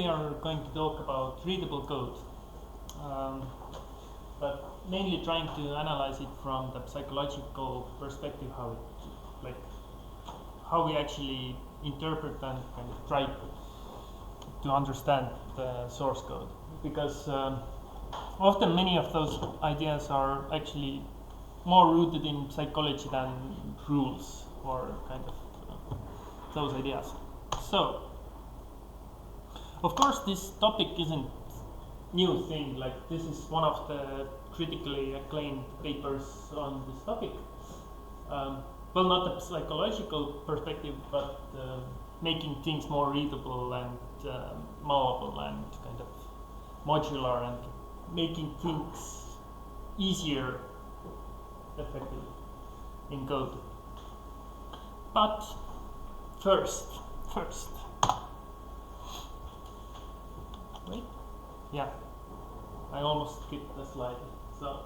We are going to talk about readable code, but mainly trying to analyze it from the psychological perspective, how we actually interpret and kind of try to understand the source code, because often many of those ideas are actually more rooted in psychology than rules or kind of those ideas. So, of course, this topic isn't new thing. Like, this is one of the critically acclaimed papers on this topic. Well, not a psychological perspective, but making things more readable and mountable and kind of modular and making things easier, effectively, in code. But first. Wait. Yeah, I almost skipped the slide. So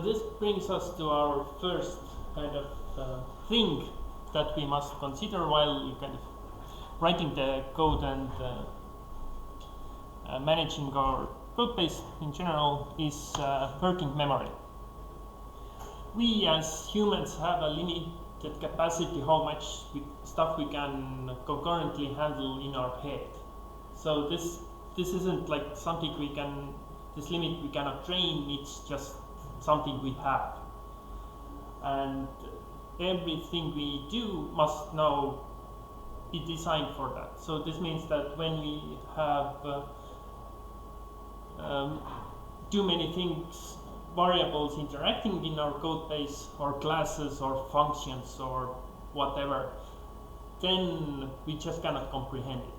this brings us to our first kind of thing that we must consider while kind of writing the code and managing our code base in general is working memory. We as humans have a limited capacity how much stuff we can concurrently handle in our head. So this isn't like something this limit we cannot train, it's just something we have. And everything we do must now be designed for that. So this means that when we have too many variables interacting in our code base, or classes, or functions, or whatever, then we just cannot comprehend it.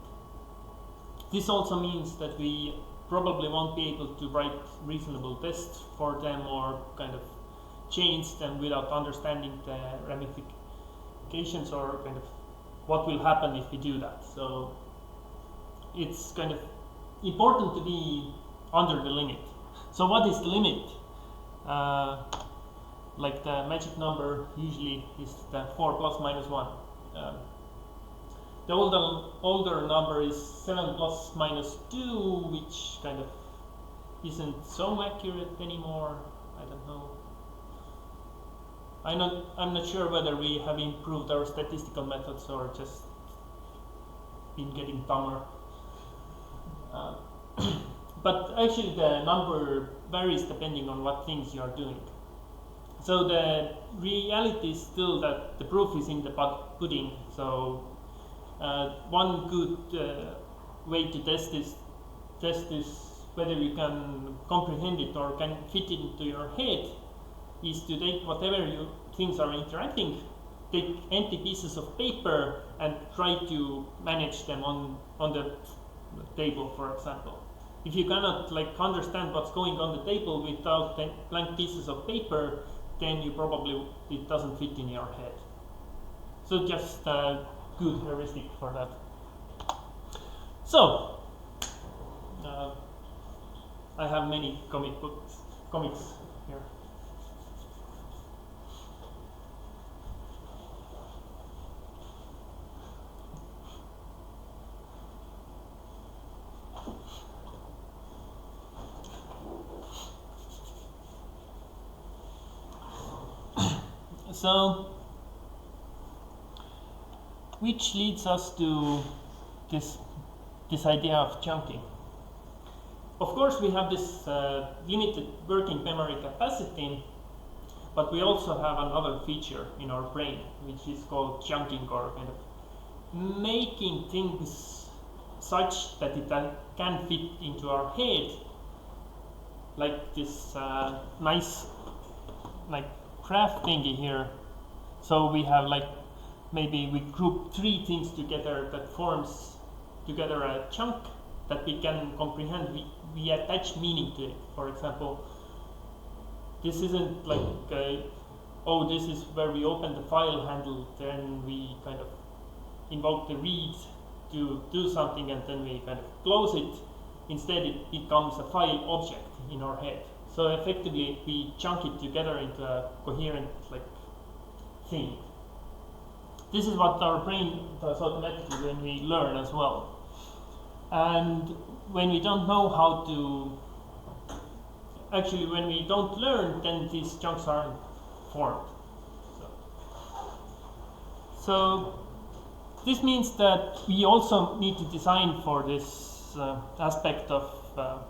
This also means that we probably won't be able to write reasonable tests for them or kind of change them without understanding the ramifications or kind of what will happen if we do that. So it's kind of important to be under the limit. So what is the limit? Like the magic number usually is the 4 plus minus 1. The older number is 7 plus minus 2, which kind of isn't so accurate anymore. I don't know. I'm not sure whether we have improved our statistical methods or just been getting dumber. But actually the number varies depending on what things you are doing. So the reality is still that the proof is in the pudding. So one good way to test this whether you can comprehend it or can fit it into your head is to take whatever things are interacting, take empty pieces of paper and try to manage them on the table, for example. If you cannot understand what's going on the table without blank pieces of paper, then it doesn't fit in your head. So just a good heuristic for that. So I have many comics here. So, which leads us to this idea of chunking. Of course, we have this limited working memory capacity, but we also have another feature in our brain, which is called chunking, or kind of making things such that it can fit into our head, like this nice graph thingy here. So we have maybe we group 3 things together that forms together a chunk that we can comprehend. We attach meaning to it. For example, this isn't this is where we open the file handle, then we kind of invoke the read to do something, and then we kind of close it. Instead, it becomes a file object in our head. So effectively, we chunk it together into a coherent thing. This is what our brain does automatically when we learn as well. And when we don't know how to, actually when we don't learn, then these chunks aren't formed. So this means that we also need to design for this aspect of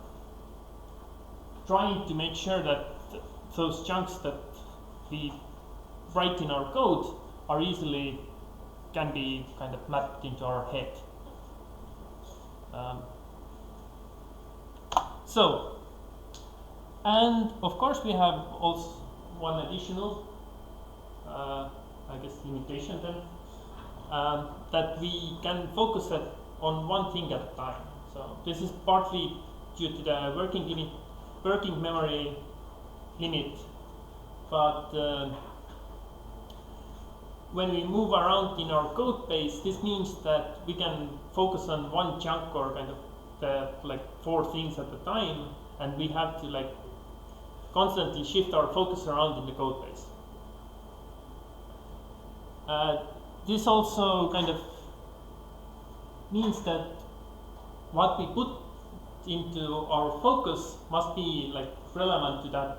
trying to make sure that those chunks that we write in our code are easily can be kind of mapped into our head. And of course we have also one additional I guess limitation then, that we can focus on one thing at a time. So this is partly due to the working memory limit, but when we move around in our code base, this means that we can focus on one chunk or kind of the 4 things at a time, and we have to constantly shift our focus around in the code base. This also kind of means that what we put into our focus must be relevant to that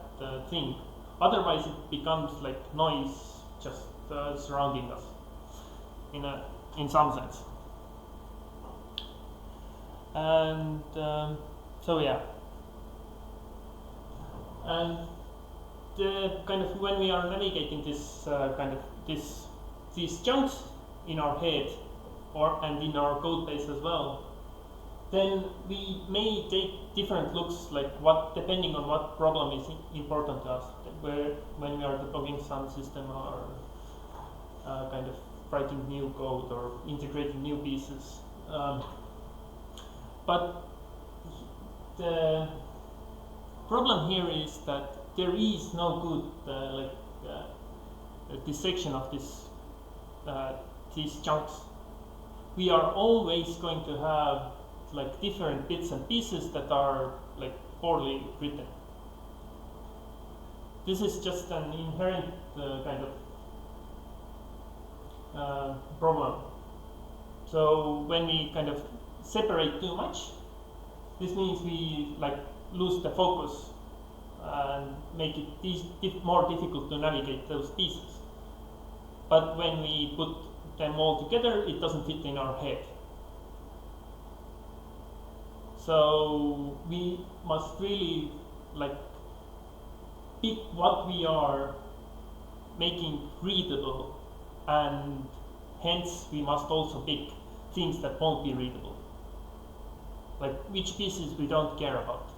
thing. Otherwise, it becomes noise just surrounding us in some sense. And so yeah. And the kind of when we are navigating this these chunks in our head and in our code base as well, then we may take different looks depending on what problem is important to us, when we are debugging some system or kind of writing new code or integrating new pieces. But the problem here is that there is no good dissection of these chunks. We are always going to have different bits and pieces that are poorly written. This is just an inherent kind of problem. So when we kind of separate too much, this means we lose the focus and make it more difficult to navigate those pieces. But when we put them all together, it doesn't fit in our head. So we must really pick what we are making readable, and hence we must also pick things that won't be readable. Which pieces we don't care about.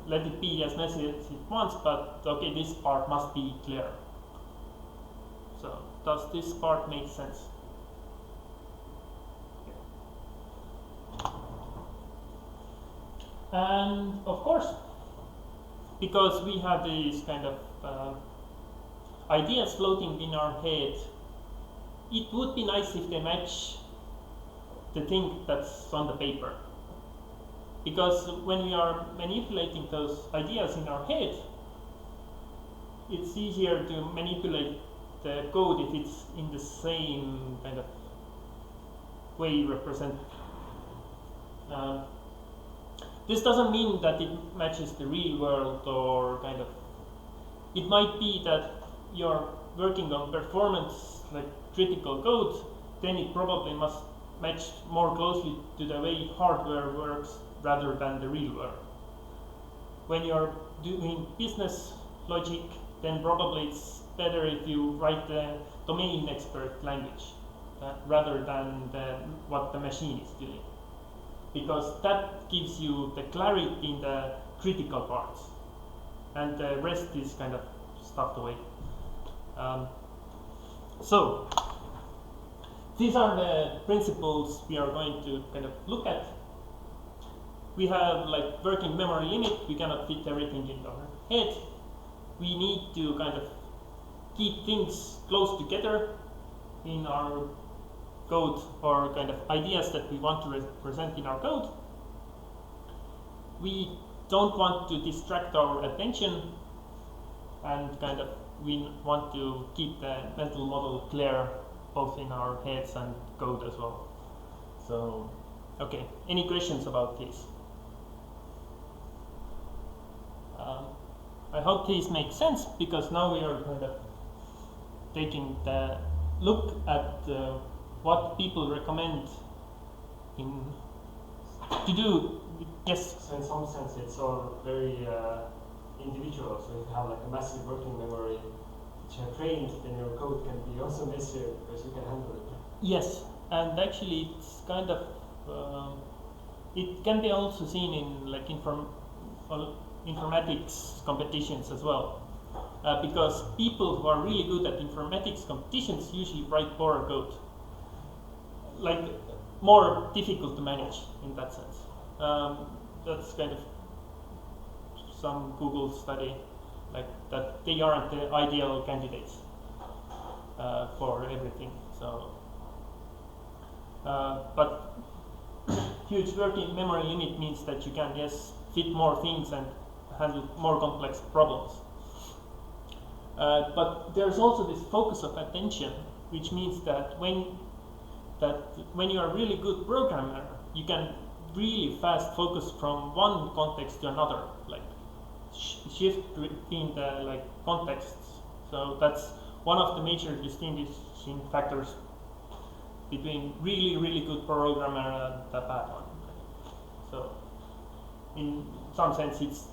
Let it be as messy as it wants, but okay, this part must be clear. So does this part make sense? And of course, because we have these kind of ideas floating in our head, it would be nice if they match the thing that's on the paper. Because when we are manipulating those ideas in our head, it's easier to manipulate the code if it's in the same kind of way represented. This doesn't mean that it matches the real world, or kind of, it might be that you're working on performance critical code, then it probably must match more closely to the way hardware works rather than the real world. When you're doing business logic, then probably it's better if you write the domain expert language rather than what the machine is doing, because that gives you the clarity in the critical parts, and the rest is kind of stuffed away. So these are the principles we are going to kind of look at. We have working memory limit. We cannot fit everything in our head. We need to kind of keep things close together in our code, or kind of ideas that we want to represent in our code. We don't want to distract our attention, and kind of we want to keep the mental model clear both in our heads and code as well. So, okay, any questions about this? I hope these make sense, because now we are kind of taking the look at what people recommend to do. Yes? So in some sense it's all very individual. So if you have like a massive working memory which you have trained, then your code can be also messier because you can handle it. Yes, and actually it's kind of it can be also seen in like informatics competitions as well, because people who are really good at informatics competitions usually write poorer code, like more difficult to manage in that sense. That's kind of some Google study, like that they aren't the ideal candidates for everything. So, but huge working memory limit means that you can fit more things and handle more complex problems. But there's also this focus of attention, which means that when you are a really good programmer, you can really fast focus from one context to another, like shift between the contexts. So that's one of the major distinguishing factors between really good programmer and a bad one. So in some sense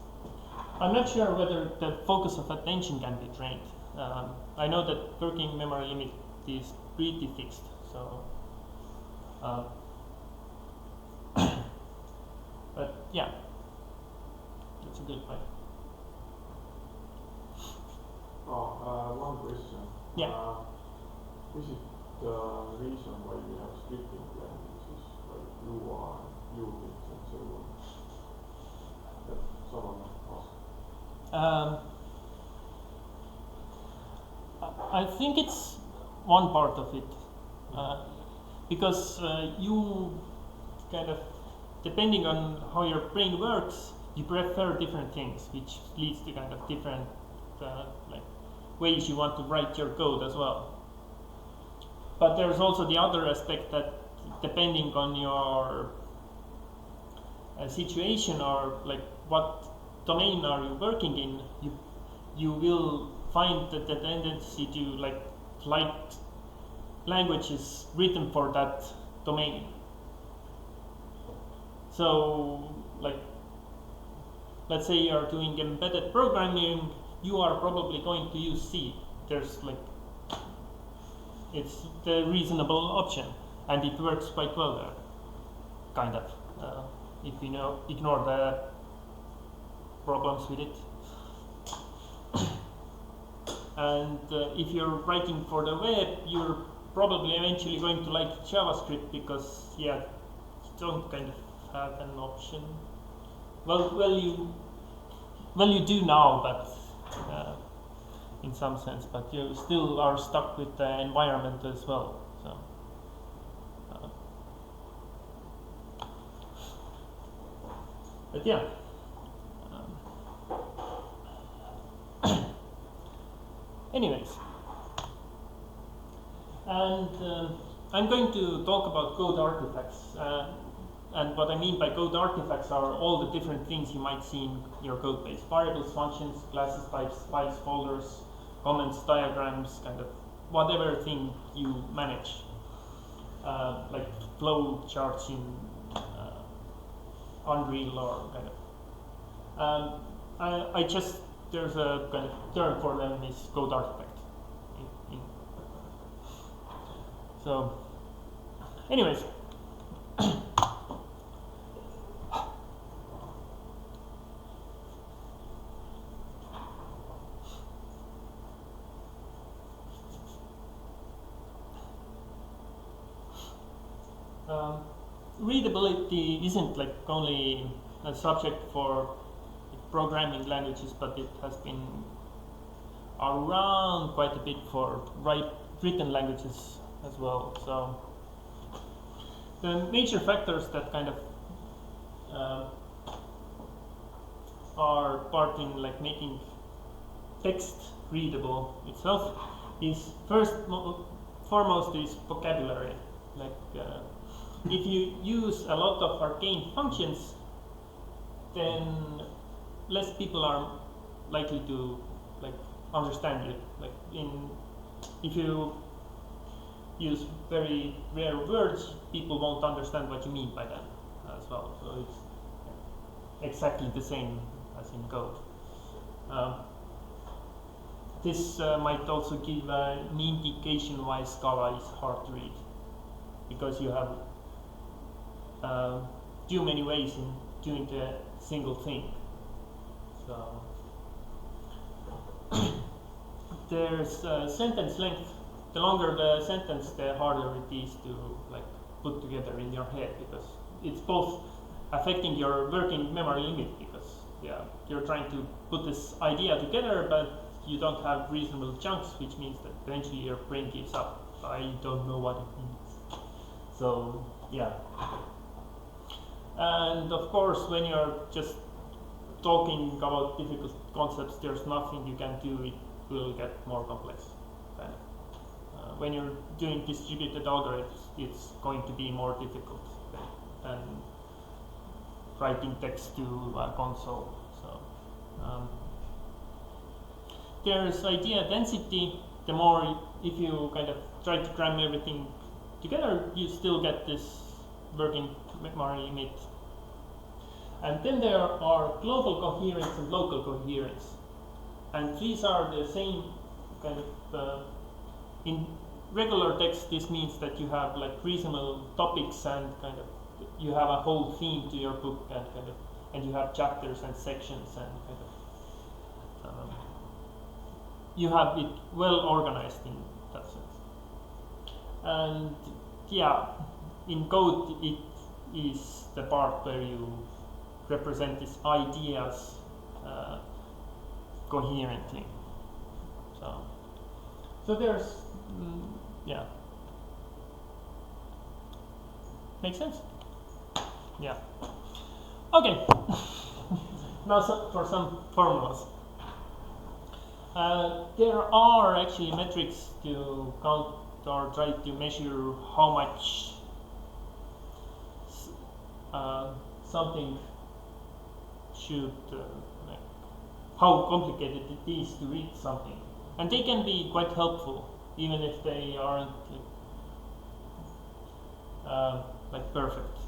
I'm not sure whether the focus of attention can be trained. I know that working memory limit is pretty fixed, so but yeah, that's a good point. One question. Yeah. Is it the reason why we have scripting languages like Lua and Unix and so on? That someone asked. I think it's one part of it, because you kind of, depending on how your brain works, you prefer different things, which leads to kind of different ways you want to write your code as well. But there's also the other aspect that depending on your situation or like what domain are you working in, you will find that the tendency to like languages written for that domain. So like, let's say you are doing embedded programming, you are probably going to use C. There's like, it's the reasonable option, and it works quite well there, kind of, if you ignore the problems with it. And if you're writing for the web, you're probably eventually going to like JavaScript, because you don't kind of have an option. Well, you do now, but in some sense, but you still are stuck with the environment as well. So, but yeah. Anyways, and I'm going to talk about code artifacts. And what I mean by code artifacts are all the different things you might see in your code base: variables, functions, classes, types, files, folders, comments, diagrams, kind of whatever thing you manage, like flow charts in Unreal or kind of. There's a kind of term for them is code artifact. So, anyways. Readability isn't like only a subject for programming languages, but it has been around quite a bit for written languages as well. So the major factors that kind of are part in like making text readable itself is foremost is vocabulary. Like if you use a lot of arcane functions, then less people are likely to like understand you. Like if you use very rare words, people won't understand what you mean by them as well. So it's exactly the same as in code. This might also give an indication why Scala is hard to read, because you have too many ways in doing the single thing. So there's sentence length. The longer the sentence, the harder it is to like put together in your head, because it's both affecting your working memory limit, because you're trying to put this idea together, but you don't have reasonable chunks, which means that eventually your brain gives up. I don't know what it means. So yeah. And of course, when you're just talking about difficult concepts, there's nothing you can do. It will get more complex. Kind of. When you're doing distributed algorithms, it's going to be more difficult than writing text to a console. So there's idea density. The more, if you kind of try to cram everything together, you still get this working memory limit. And then there are global coherence and local coherence. And these are the same kind of, in regular text, this means that you have like reasonable topics and kind of, you have a whole theme to your book and kind of, and you have chapters and sections and kind of, you have it well organized in that sense. And yeah, in code it is the part where you represent these ideas coherently. So there's yeah. Make sense? Yeah. Okay. Now for some formulas. There are actually metrics to count or try to measure how much something should, like, how complicated it is to read something. And they can be quite helpful, even if they aren't like perfect.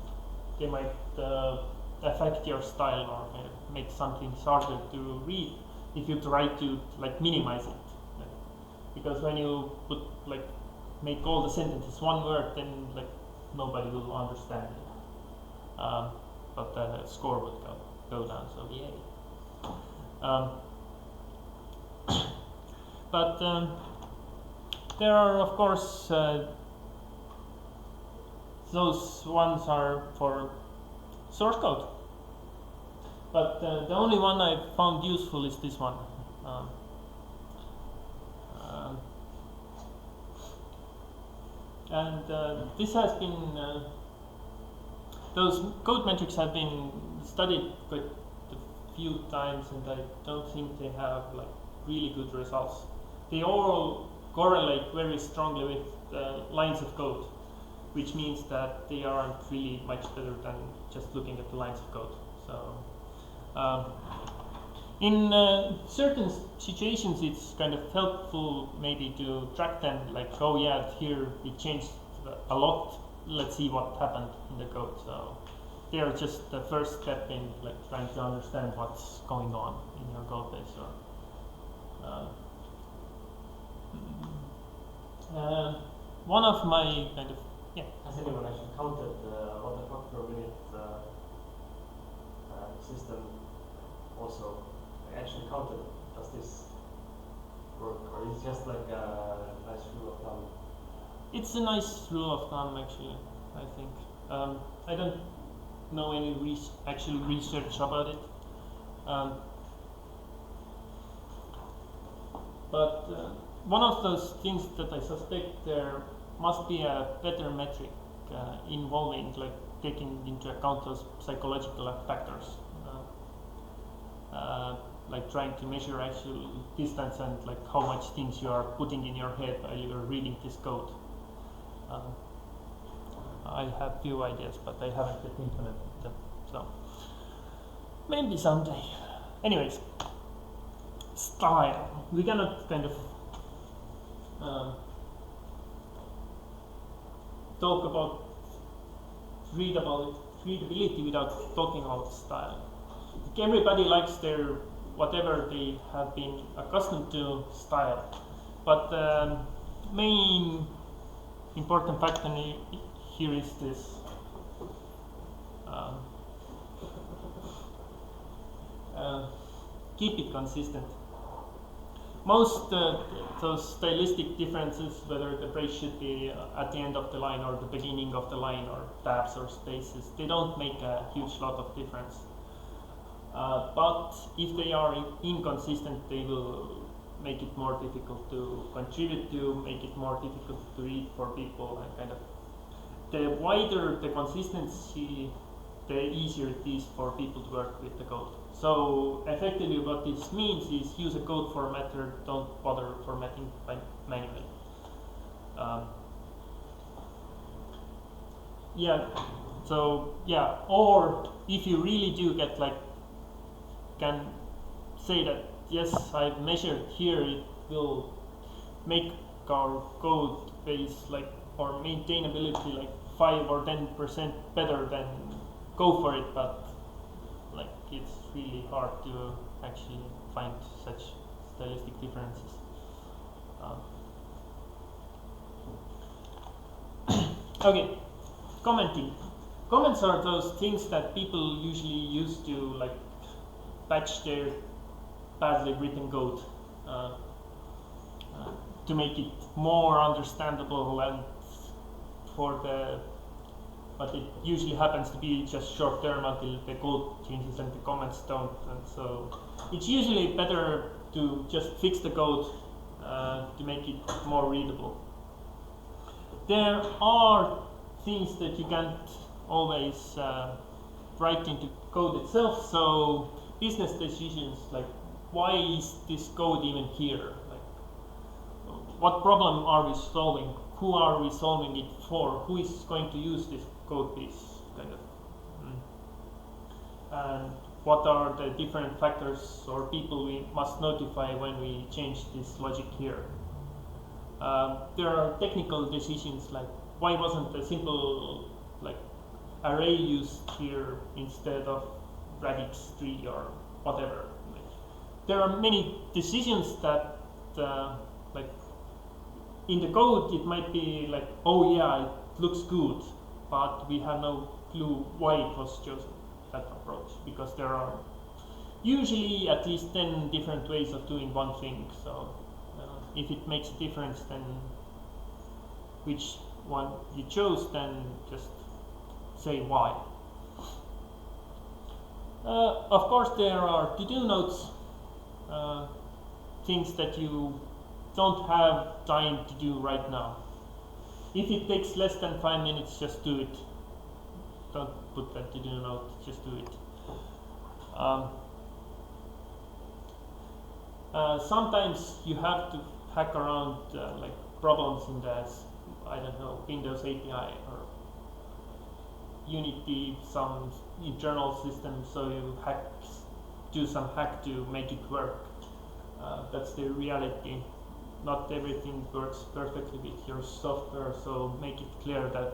They might affect your style or make something harder to read if you try to like minimize it. Because when you put like make all the sentences one word, then like nobody will understand it. But the score would go down. So yay. But there are of course those ones are for source code. But the only one I found useful is this one. This has been, those code metrics have been studied quite a few times, and I don't think they have like really good results. They all correlate very strongly with lines of code, which means that they aren't really much better than just looking at the lines of code. So in certain situations it's kind of helpful maybe to track them, like, oh yeah, here it changed a lot, let's see what happened in the code. So they are just the first step in like trying to understand what's going on in your code base. One of my kind of, yeah. Has anyone actually counted what the fuck per minute system also actually counted? Does this work, or is it just like a nice rule of thumb? It's a nice rule of thumb, actually. I think I don't know any research about it, but one of those things that I suspect there must be a better metric involving like taking into account those psychological factors. like trying to measure actual distance and like how much things you are putting in your head while you are reading this code. I have few ideas, but I haven't yet implemented them, so maybe someday. Anyways, style. We cannot kind of talk about readability without talking about style. Everybody likes their whatever they have been accustomed to style, but the main important factor here is this keep it consistent. Most those stylistic differences, whether the phrase should be at the end of the line or the beginning of the line or tabs or spaces, they don't make a huge lot of difference. But if they are inconsistent, they will make it more difficult to contribute to, make it more difficult to read for people, and kind of the wider the consistency, the easier it is for people to work with the code. So effectively what this means is use a code formatter, don't bother formatting manually. Or if you really do get can say that yes, I've measured here, it will make our code base or maintainability 5 or 10% better, then go for it, but it's really hard to actually find such stylistic differences. Okay, commenting. Comments are those things that people usually use to patch their badly written code to make it more understandable, and but it usually happens to be just short term until the code changes and the comments don't, and so it's usually better to just fix the code to make it more readable. There are things that you can't always write into code itself, so business decisions why is this code even here? What problem are we solving? Who are we solving it for? Who is going to use this code piece? And what are the different factors or people we must notify when we change this logic here? There are technical decisions why wasn't a simple array used here instead of radix tree or whatever. There are many decisions that in the code it might be oh yeah, it looks good, but we have no clue why it was chosen, that approach, because there are usually at least 10 different ways of doing one thing. So if it makes a difference, then which one you chose, then just say why. Of course, there are to-do notes, things that you don't have time to do right now. If it takes less than 5 minutes, just do it. Don't put that to-do note, just do it. Sometimes you have to hack around problems in the Windows API or Unity, some internal system, so you do some hack to make it work. That's the reality. Not everything works perfectly with your software, so make it clear that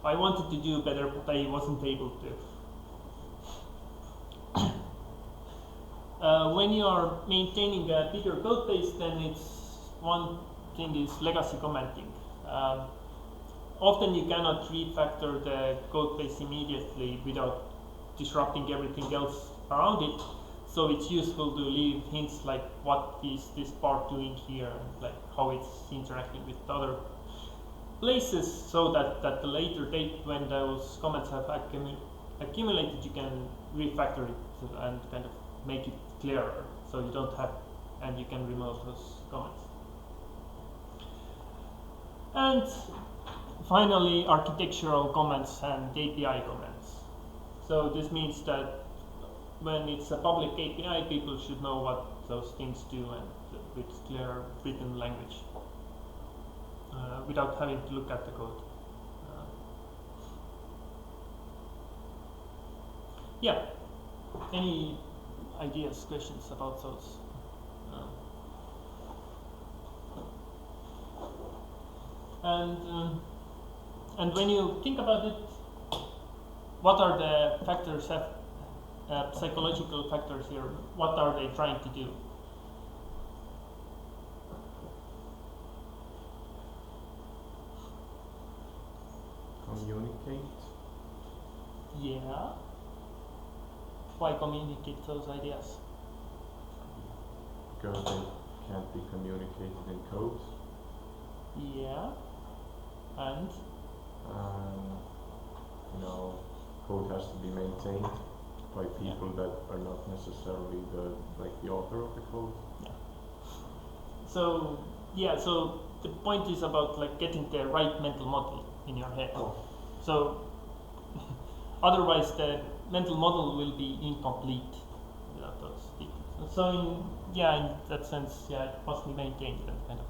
I wanted to do better, but I wasn't able to. When you are maintaining a bigger code base, then one thing is legacy commenting. Often you cannot refactor the code base immediately without disrupting everything else around it. So it's useful to leave hints what is this part doing here, how it's interacting with other places, so that at the later date when those comments have accumulated, you can refactor it and kind of make it clearer, so you don't have, and you can remove those comments. And finally, architectural comments and API comments. So this means that when it's a public API, people should know what those things do and with clear written language without having to look at the code. Yeah. Any ideas, questions about those? And when you think about it, what are the factors, psychological factors here? What are they trying to do? Communicate. Yeah. Why communicate those ideas? Because they can't be communicated in code. Yeah. And? You know, code has to be maintained by people that are not necessarily the author of the code. Yeah. So so the point is about like getting the right mental model in your head. So otherwise the mental model will be incomplete without those details. So in that sense, it must be maintained and kind of.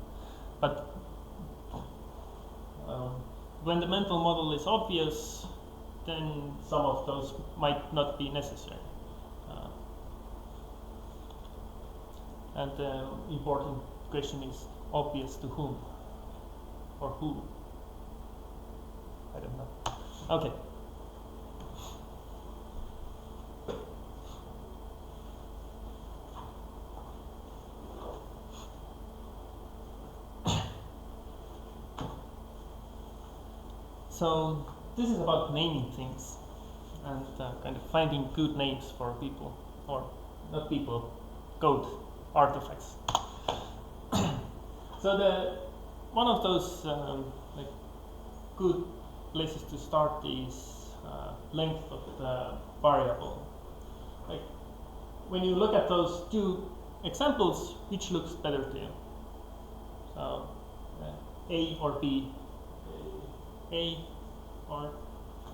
But when the mental model is obvious, then some of those might not be necessary. And the important question is obvious to whom or who? I don't know. Okay. So this is about naming things and kind of finding good names for people, or not people, code artifacts. So one of those like good places to start is length of the variable. Like when you look at those two examples, which looks better to you? So A or B? A or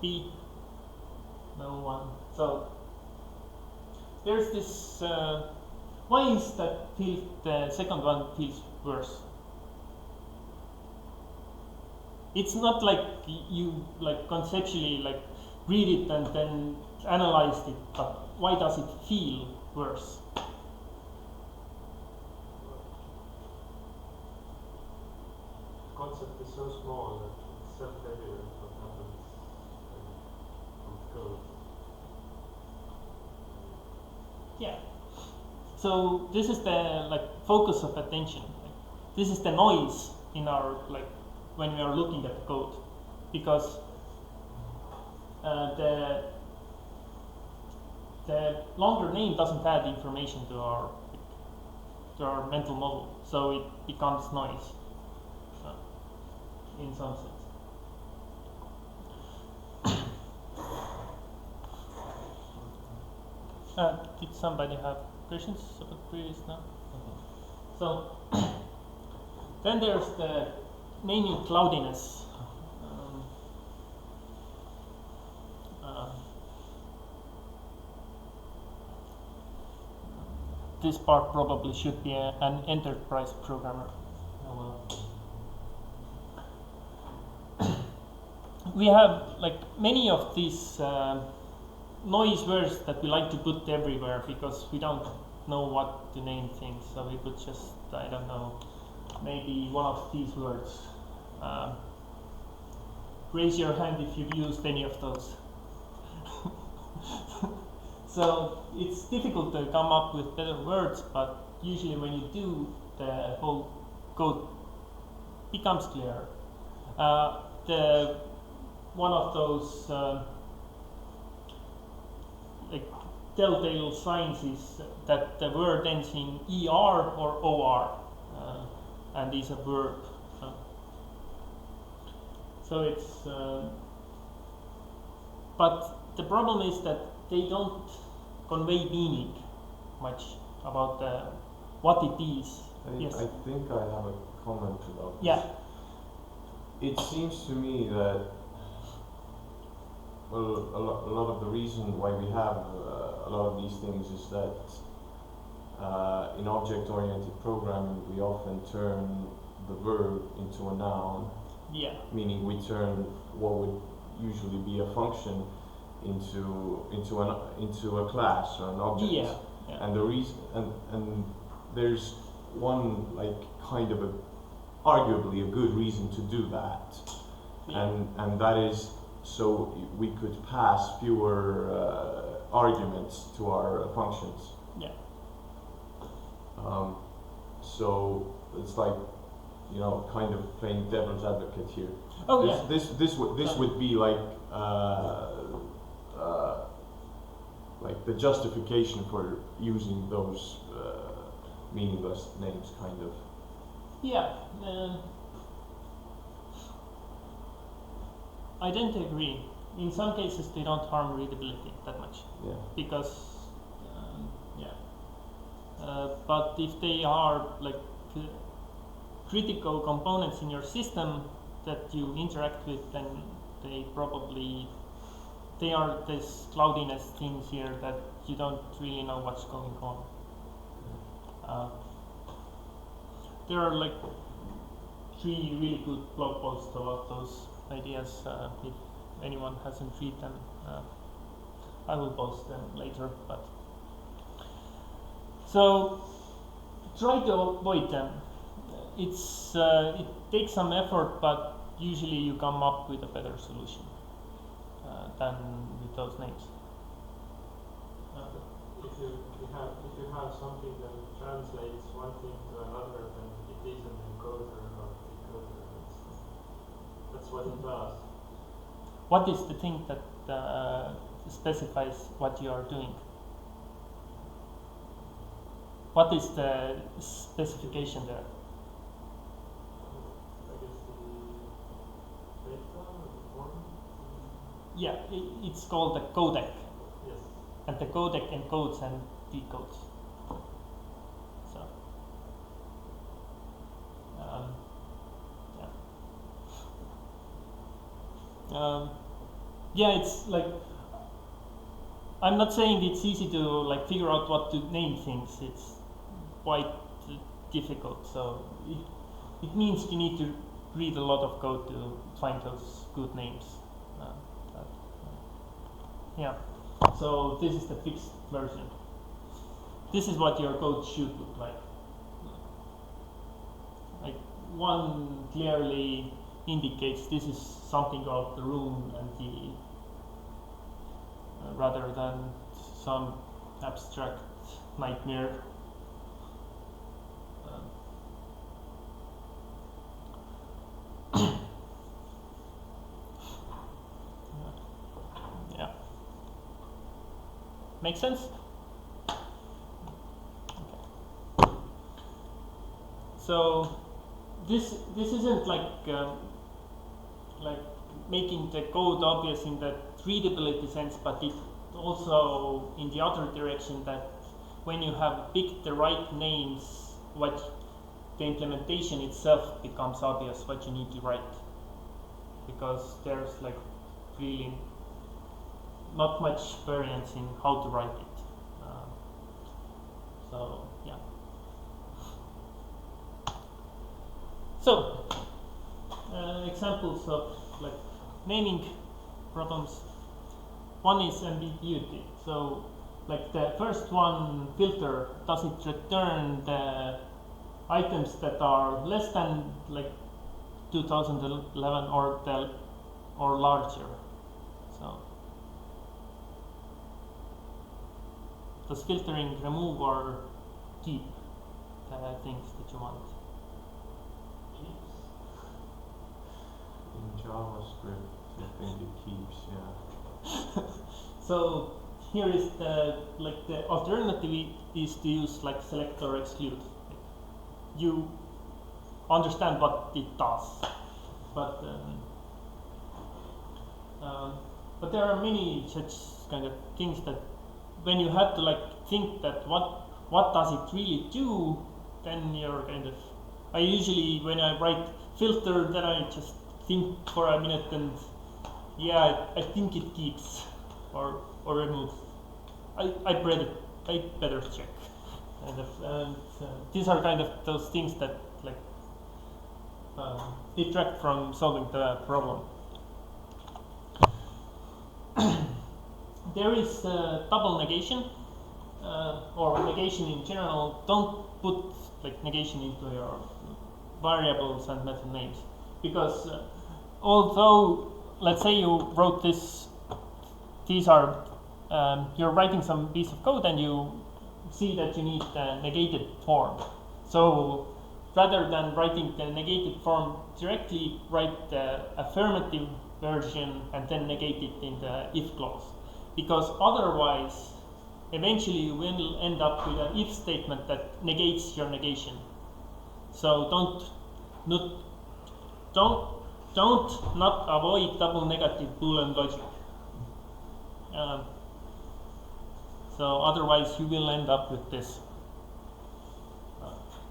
B? No one. So there's this. Why is that the second one feels worse? It's not like you like conceptually like read it and then analyzed it, but why does it feel worse? The concept is so small that it's self-evident what happens with code. Yeah. So this is the like focus of attention. This is the noise in our like when we are looking at the code, because the longer name doesn't add information to our mental model, so it becomes noise in some sense. Did somebody have questions about previous now? Okay. So then there's the naming cloudiness. This part probably should be an enterprise programmer. Oh, well. We have like many of these noise words that we like to put everywhere because we don't know what to name things, so we put just, I don't know, maybe one of these words. Raise your hand if you've used any of those. So it's difficult to come up with better words, but usually when you do, the whole code becomes clearer. One of those like telltale signs is that the word ends in ER or OR and is a verb. So it's, but the problem is that they don't convey meaning much about what it is. Yes. I think I have a comment about this. Yeah. It seems to me that well, a lot of the reason why we have a lot of these things is that in object-oriented programming we often turn the verb into a noun, Yeah. meaning we turn what would usually be a function into a class or an object. Yeah. Yeah. And the reason and there's one like kind of arguably a good reason to do that, Yeah. and that is so we could pass fewer arguments to our functions. Yeah. So it's like, you know, kind of playing devil's advocate here. Oh This would be like the justification for using those meaningless names, kind of. Yeah. I don't agree. In some cases, they don't harm readability that much Yeah. because, but if they are like critical components in your system that you interact with, then they are this cloudiness thing here that you don't really know what's going on. There are like 3 really good blog posts about those ideas. If anyone hasn't read them, I will post them later. But so try to avoid them. It takes some effort, but usually you come up with a better solution than with those names. If you have something that translates one thing to another, then it is an encoder or decoder. That's what it does. What is the thing that specifies what you are doing? What is the specification there? I guess the data or the form. Yeah, it's called a codec, Yes. and the codec encodes and decodes. So, yeah, it's like, I'm not saying it's easy to like figure out what to name things. It's quite difficult. So it means you need to read a lot of code to find those good names. Yeah. So this is the fixed version. This is what your code should look like. Like one clearly indicates this is something about the room and the rather than some abstract nightmare. Yeah. Make sense? Okay. So this isn't like making the code obvious in the readability sense, but it also in the other direction, that when you have picked the right names, what the implementation itself becomes obvious what you need to write, because there's like really not much variance in how to write it. So yeah. So examples of like naming problems. One is ambiguity. So like the first one, filter, does it return the items that are less than like 2011 or larger? So does filtering remove or keep the things that you want? In JavaScript, I think it keeps, yeah. So here is the alternative is to use like select or exclude. You understand what it does, but there are many such kind of things that when you have to like think that what does it really do, then you're kind of. I usually when I write filter, then I just think for a minute and Yeah, I think it keeps or removes. I better check. And these are kind of those things that like detract from solving the problem. There is double negation or negation in general. Don't put like negation into your variables and method names, because although let's say you wrote this, these are you're writing some piece of code and you see that you need the negated form. So rather than writing the negated form directly, write the affirmative version and then negate it in the if clause, because otherwise eventually you will end up with an if statement that negates your negation. So don't not avoid double negative Boolean logic. So otherwise you will end up with this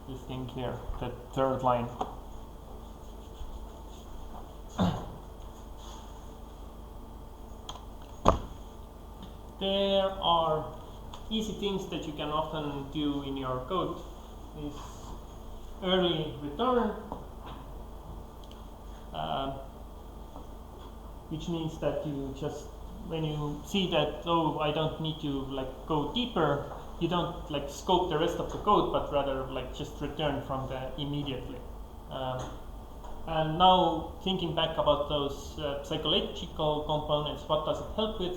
this thing here, the third line. There are easy things that you can often do in your code. Is early return, which means that you just, when you see that, oh, I don't need to like go deeper, you don't like scope the rest of the code, but rather like just return from the immediately. And now thinking back about those psychological components, what does it help with?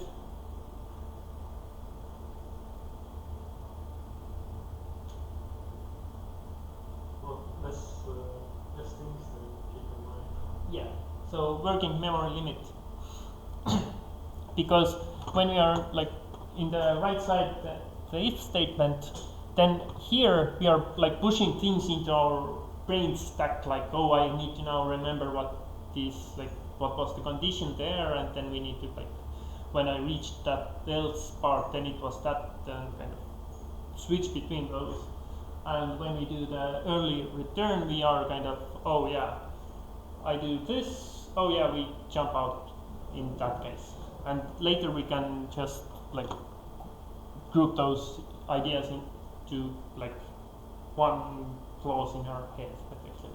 Less things to keep in mind. Yeah, so working memory limit. Because when we are like in the right side, the if statement, then here we are like pushing things into our brain stack, like, oh, I need to now remember what was the condition there, and then we need to like, when I reached that else part, then it was that, and kind of switch between those. And when we do the early return, we are kind of, oh yeah, I do this, oh yeah, we jump out in that case. And later we can just like group those ideas into like one clause in our head, effectively.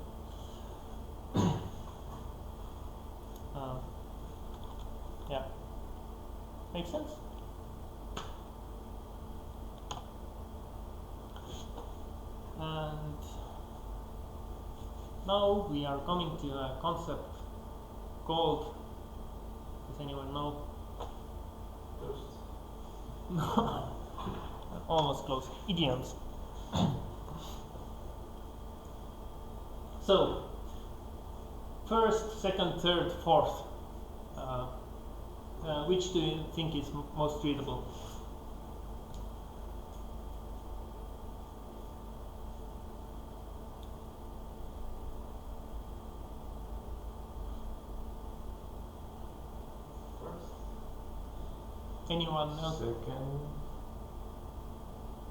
Yeah, makes sense? And now we are coming to a concept called, does anyone know? Ghosts. No. Almost close. Idioms. So, first, second, third, fourth. Which do you think is most readable? Anyone else? Second?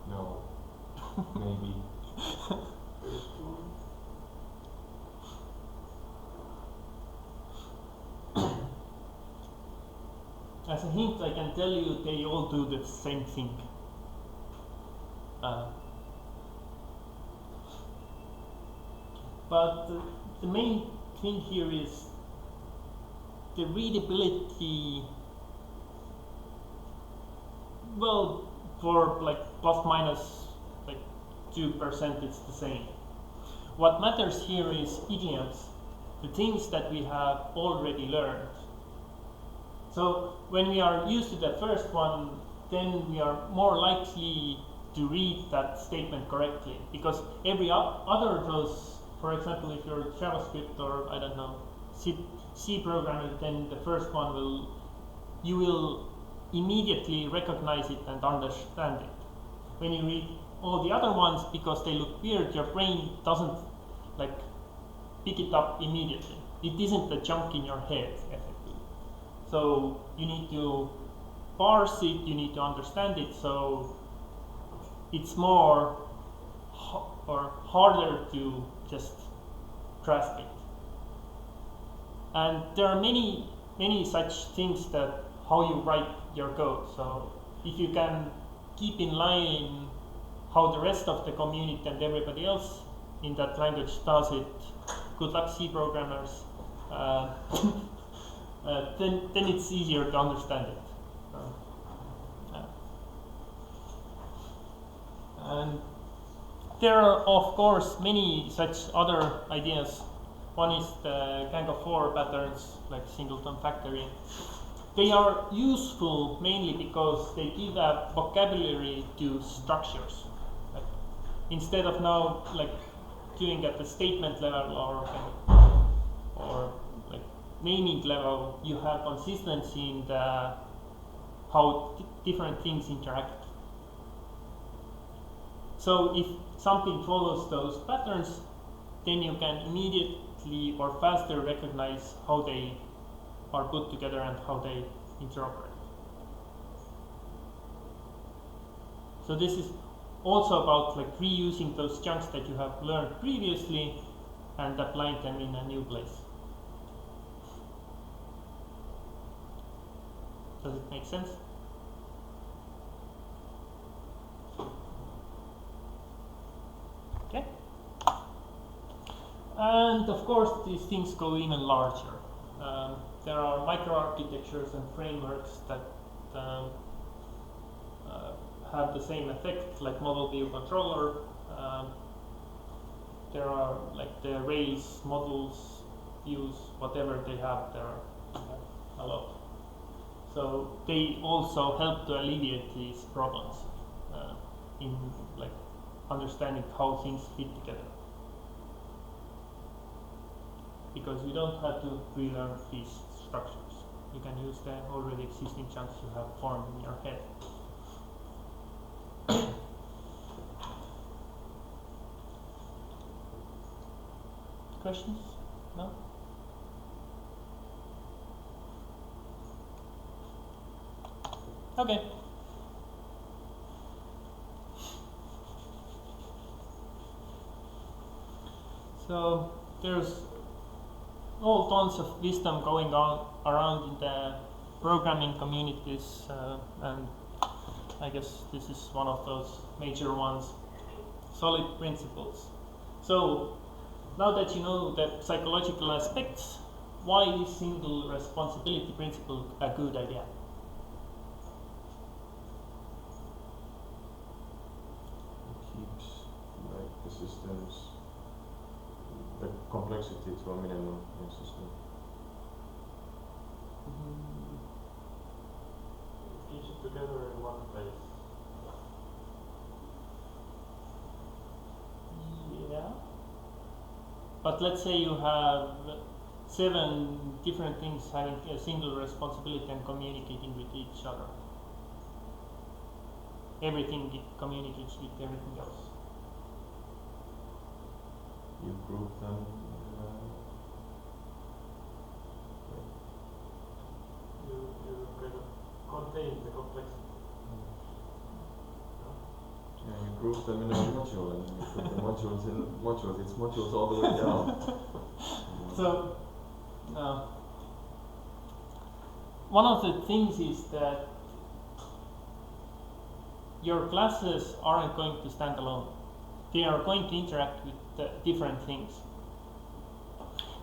No. Maybe. As a hint, I can tell you they all do the same thing. But the main thing here is the readability. Well, for like plus minus like 2%, it's the same. What matters here is idioms, the things that we have already learned. So when we are used to the first one, then we are more likely to read that statement correctly, because every other of those, for example, if you're JavaScript or I don't know, C programmer, then the first one you will immediately recognize it and understand it. When you read all the other ones, because they look weird, your brain doesn't like pick it up immediately. It isn't a chunk in your head, effectively. So you need to parse it, you need to understand it, so it's more or harder to just grasp it. And there are many many such things that how you write your code. So if you can keep in line how the rest of the community and everybody else in that language does it, good luck C programmers, then it's easier to understand it. And there are of course many such other ideas. One is the gang of four patterns, like singleton factory. They are useful mainly because they give a vocabulary to structures. Like, instead of now like doing at the statement level or like naming level, you have consistency in the how different things interact. So if something follows those patterns, then you can immediately or faster recognize how they are put together and how they interoperate. So this is also about like reusing those chunks that you have learned previously and applying them in a new place. Does it make sense? Okay. And of course, these things go even larger. There are microarchitectures and frameworks that have the same effect, like model view controller. There are like the Rails models, views, whatever they have. There are a lot. So they also help to alleviate these problems in like understanding how things fit together. Because you don't have to relearn these structures. You can use the already existing chunks you have formed in your head. Questions? No? Okay. So there's all tons of wisdom going on around in the programming communities, and I guess this is one of those major ones. Solid principles. So now that you know the psychological aspects, why is single responsibility principle a good idea? It keeps like the systems, the complexity to a minimum in the system. It keeps it together in one place. Yeah. But let's say you have 7 different things having a single responsibility and communicating with each other. Everything communicates with everything else. You group them. You kind of contain the complexity. Yeah, you group them in a module and you put the modules in modules. It's modules all the way down. So, one of the things is that your classes aren't going to stand alone. They are going to interact with different things.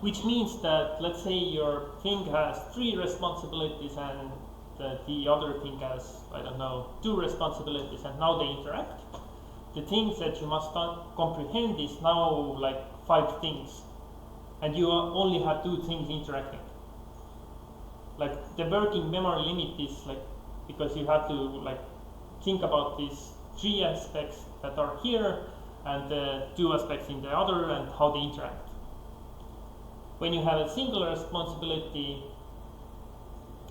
Which means that, let's say your thing has 3 responsibilities and the other thing has, I don't know, 2 responsibilities, and now they interact. The things that you must comprehend is now like 5 things, and you only have 2 things interacting. Like the working memory limit is like, because you have to like think about these 3 aspects that are here and the 2 aspects in the other and how they interact. When you have a single responsibility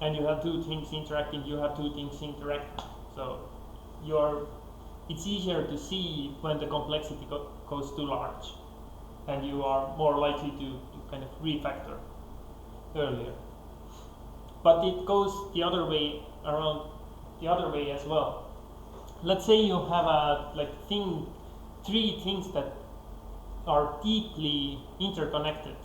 and you have 2 things interacting, you have 2 things interacting. So it's easier to see when the complexity goes too large, and you are more likely to kind of refactor earlier. But it goes the other way around, the other way as well. Let's say you have a like 3 things that are deeply interconnected.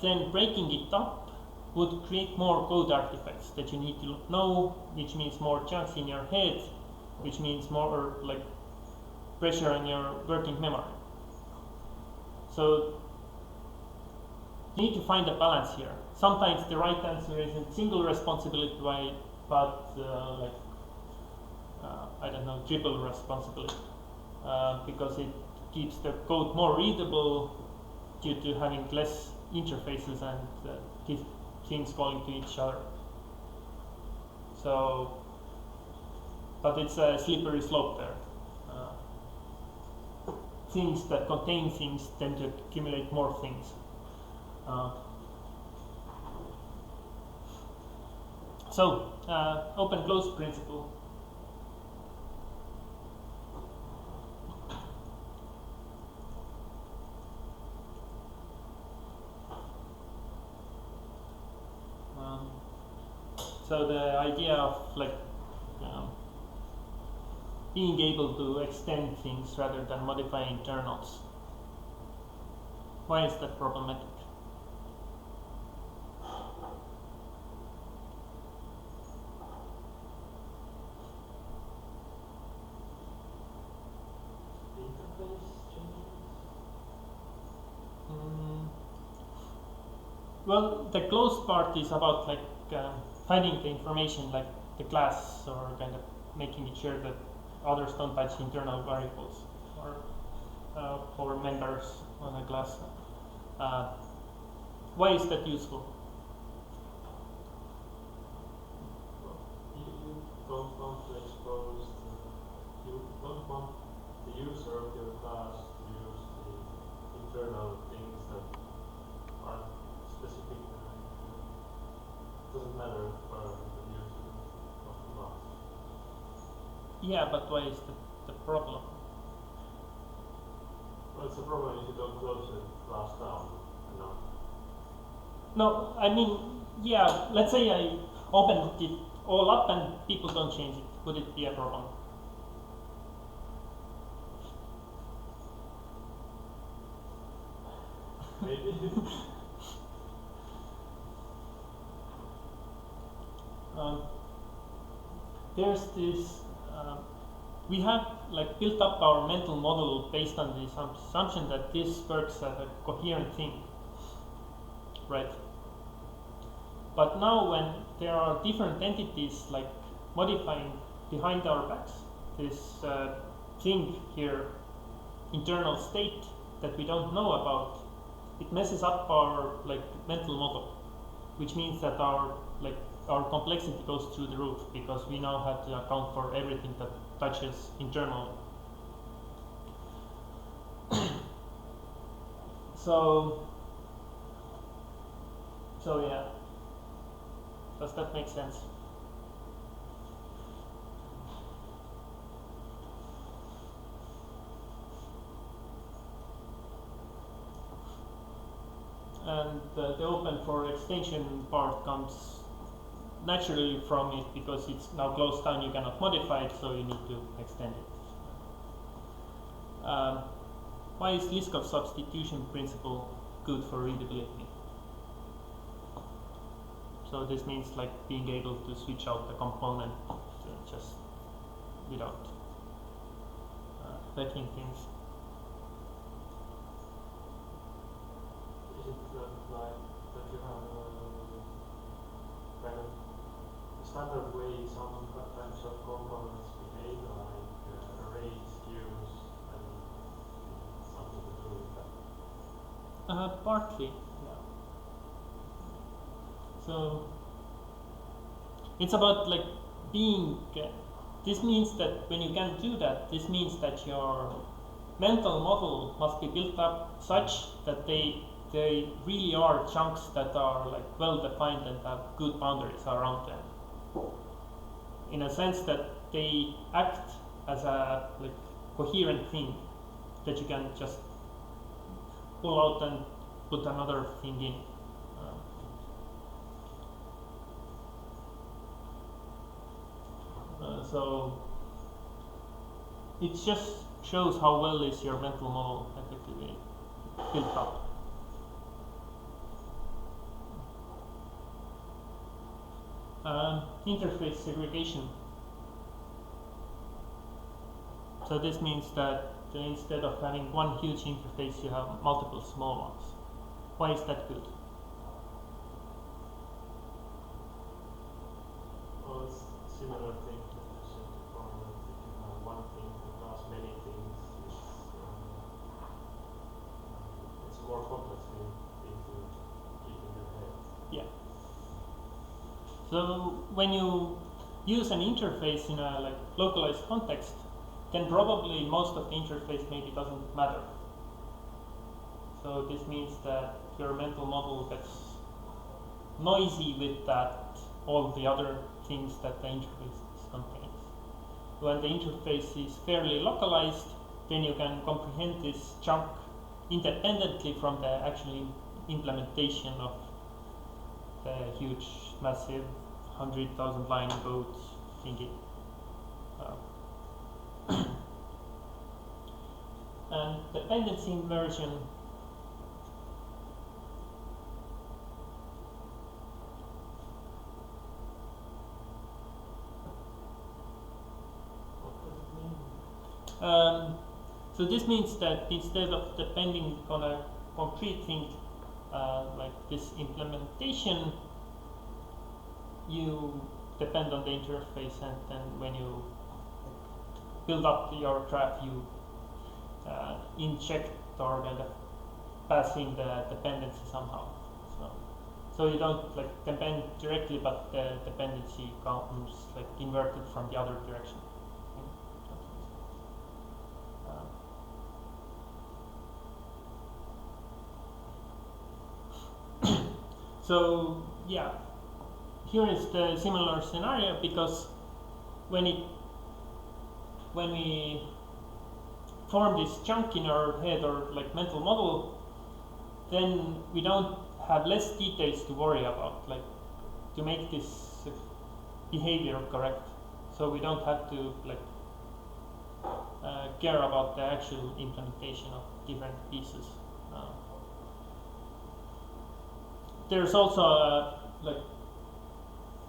Then breaking it up would create more code artifacts that you need to know, which means more chunks in your head, which means more like pressure on your working memory. So you need to find a balance here. Sometimes the right answer isn't single responsibility, but I don't know, triple responsibility, because it keeps the code more readable due to having less interfaces and things calling to each other. So, but it's a slippery slope there. Things that contain things tend to accumulate more things. Open-closed principle. So the idea of being able to extend things rather than modify internals. Why is that problematic? Well, the closed part is about finding the information, like the class, or kind of making it sure that others don't touch internal variables or members on a class. Why is that useful? You don't want to expose you don't want the user of your class to use the internal things that aren't specific. It doesn't matter for the user of the class. Yeah, but why is the problem? Well, it's a problem if you don't close the class down enough. No, I mean, yeah, let's say I opened it all up and people don't change it. Would it be a problem? Maybe. There's this, we have built up our mental model based on the assumption that this works as a coherent thing, right? But now when there are different entities modifying behind our backs, this thing here, internal state that we don't know about, it messes up our mental model, which means that our complexity goes through the roof, because we now have to account for everything that touches internally. So yeah, does that make sense? And the open for extension part comes naturally from it, because it's now closed down, you cannot modify it, so you need to extend it. Why is Liskov substitution principle good for readability? So this means being able to switch out the component just without affecting things. Is it that you have kind of standard way some types of components behave, arrays, queues, and something to do with that? Partly, yeah. So it's about being. This means that when you can do that, this means that your mental model must be built up such that they really are chunks that are well defined and have good boundaries around them. In a sense that they act as a coherent thing that you can just pull out and put another thing in. So it just shows how well is your mental model effectively built up. interface segregation. So this means that instead of having one huge interface, you have multiple small ones. Why is that good? Well, it's similar thing that you said before, that if you have one thing that does many things, it's a more complex thing to keep in your head. Yeah. So when you use an interface in a localized context, then probably most of the interface maybe doesn't matter. So this means that your mental model gets noisy with that all the other things that the interface contains. When the interface is fairly localized, then you can comprehend this chunk independently from the actual implementation of the huge, massive 100,000 line code thingy. And dependency inversion so this means that instead of depending on a concrete thing like this implementation, you depend on the interface, and then when you build up your graph, you inject or kind of pass in the dependency somehow. So you don't depend directly, but the dependency comes inverted from the other direction. So yeah, here is the similar scenario, because when we form this chunk in our head or mental model, then we don't have less details to worry about, to make this behavior correct. So we don't have to care about the actual implementation of different pieces. There's also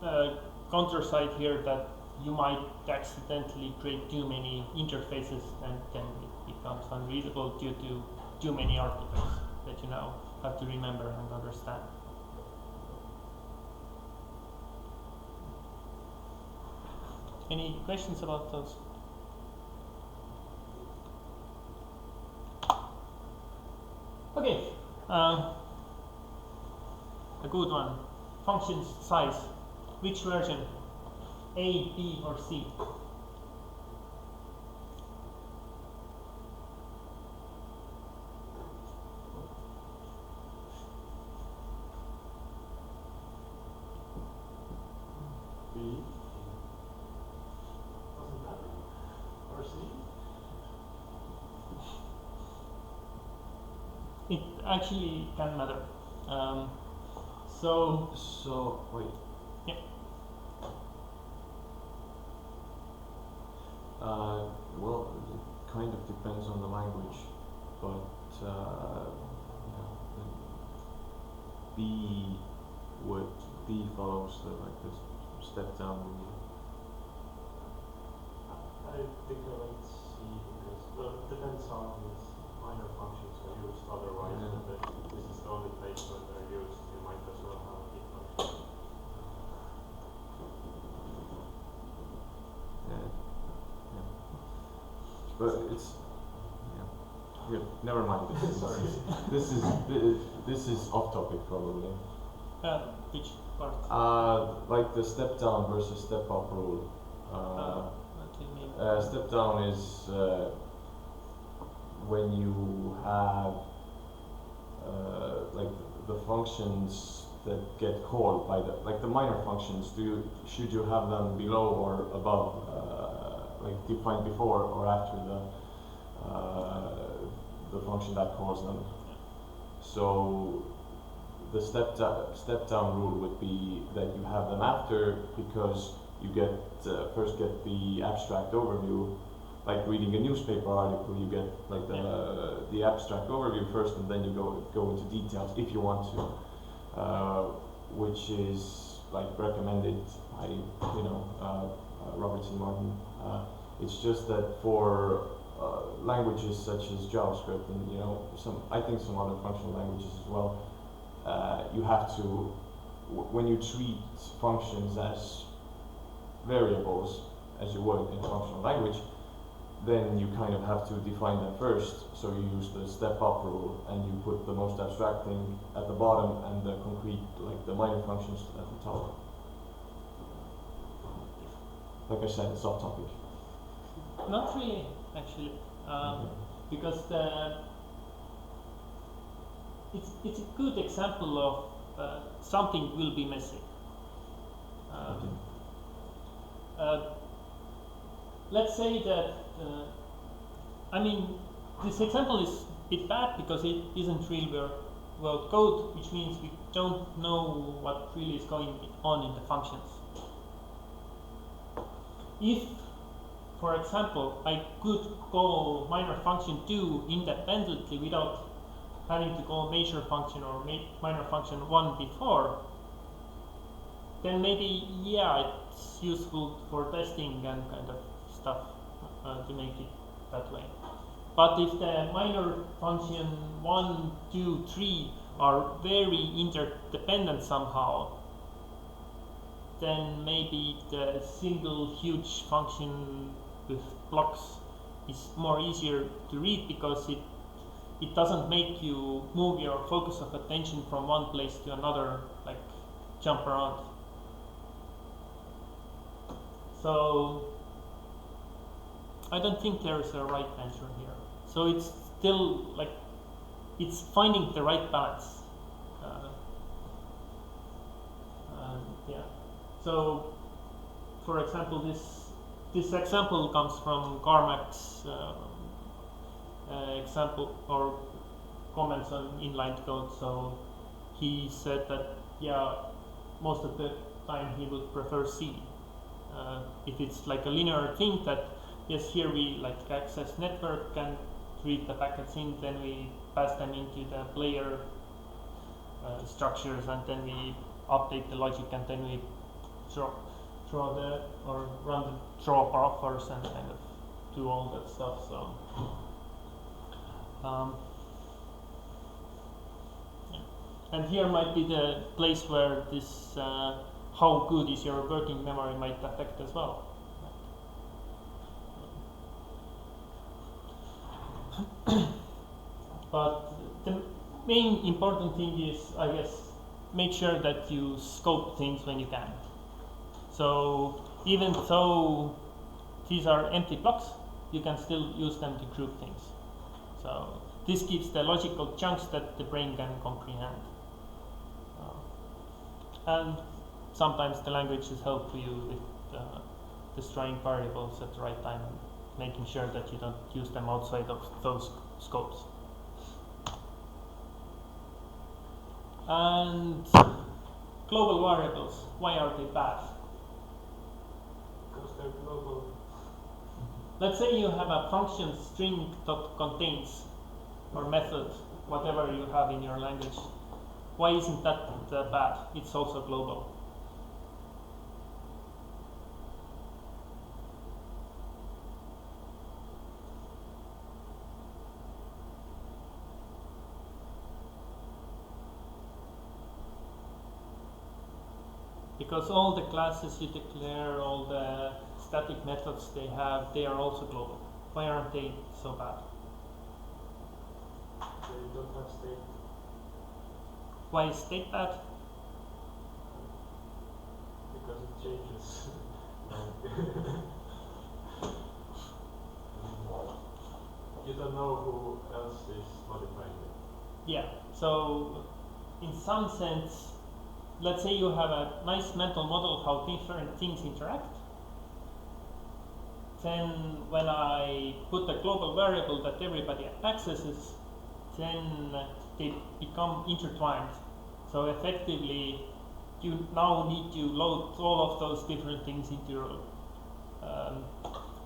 a counter side here, that you might accidentally create too many interfaces, and then it becomes unreadable due to too many artifacts that you now have to remember and understand. Any questions about those? Okay, a good one. Function size. Which version? A, B, or C? B. Doesn't matter. Or C. It actually can matter. So wait. Yeah. Well, it kind of depends on the language, but B follows the step down rule. I think I like C because, well, it depends how these minor functions are used otherwise, Yeah. but if this is the only place where they're used, you might as well have a big function. But it's never mind. Sorry. This is off topic probably. Which part? Like the step down versus step up rule. What do you mean? Step down is when you have the functions that get called by the minor functions. Should you have them below or above, defined before or after the function that calls them? So the step down rule would be that you have them after, because you first get the abstract overview, like reading a newspaper article. You get the abstract overview first, and then you go into details if you want to, which is like recommended by Robert C. Martin. It's just that for languages such as JavaScript and I think some other functional languages as well, you have to when you treat functions as variables as you would in a functional language, then you kind of have to define them first. So you use the step up rule and you put the most abstract thing at the bottom and the concrete, like the minor functions at the top. Like I said, it's off topic. Not really, actually, because it's a good example of something will be missing. Let's say that, this example is a bit bad because it isn't real world code, which means we don't know what really is going on in the functions. If, for example, I could call minor function 2 independently without having to call major function or minor function 1 before, then maybe, it's useful for testing and kind of stuff to make it that way. But if the minor function 1, 2, 3 are very interdependent somehow, then maybe the single huge function with blocks is more easier to read because it doesn't make you move your focus of attention from one place to another, like jump around. So I don't think there is a right answer here. So it's still like it's finding the right balance. So, for example, this example comes from Carmack's example or comments on inline code. So he said that most of the time he would prefer C. If it's like a linear thing that yes, here we like access network and read the packets in, then we pass them into the player structures, and then we update the logic, and then we draw the or run the draw buffers and kind of do all that stuff. So and here might be the place where this how good is your working memory might affect as well. But the main important thing is, I guess, make sure that you scope things when you can. So even though these are empty blocks, you can still use them to group things. So this gives the logical chunks that the brain can comprehend. And sometimes the languages help you with destroying variables at the right time and making sure that you don't use them outside of those scopes. And global variables, why are they bad? Because they're global. Let's say you have a function string that contains or method, whatever you have in your language. Why isn't that bad? It's also global. Because all the classes you declare, all the static methods they have, they are also global. Why aren't they so bad? They don't have state. Why is state bad? Because it changes. You don't know who else is modifying it. Yeah, so in some sense, let's say you have a nice mental model of how different things interact. Then when I put a global variable that everybody accesses, then they become intertwined. So effectively, you now need to load all of those different things into your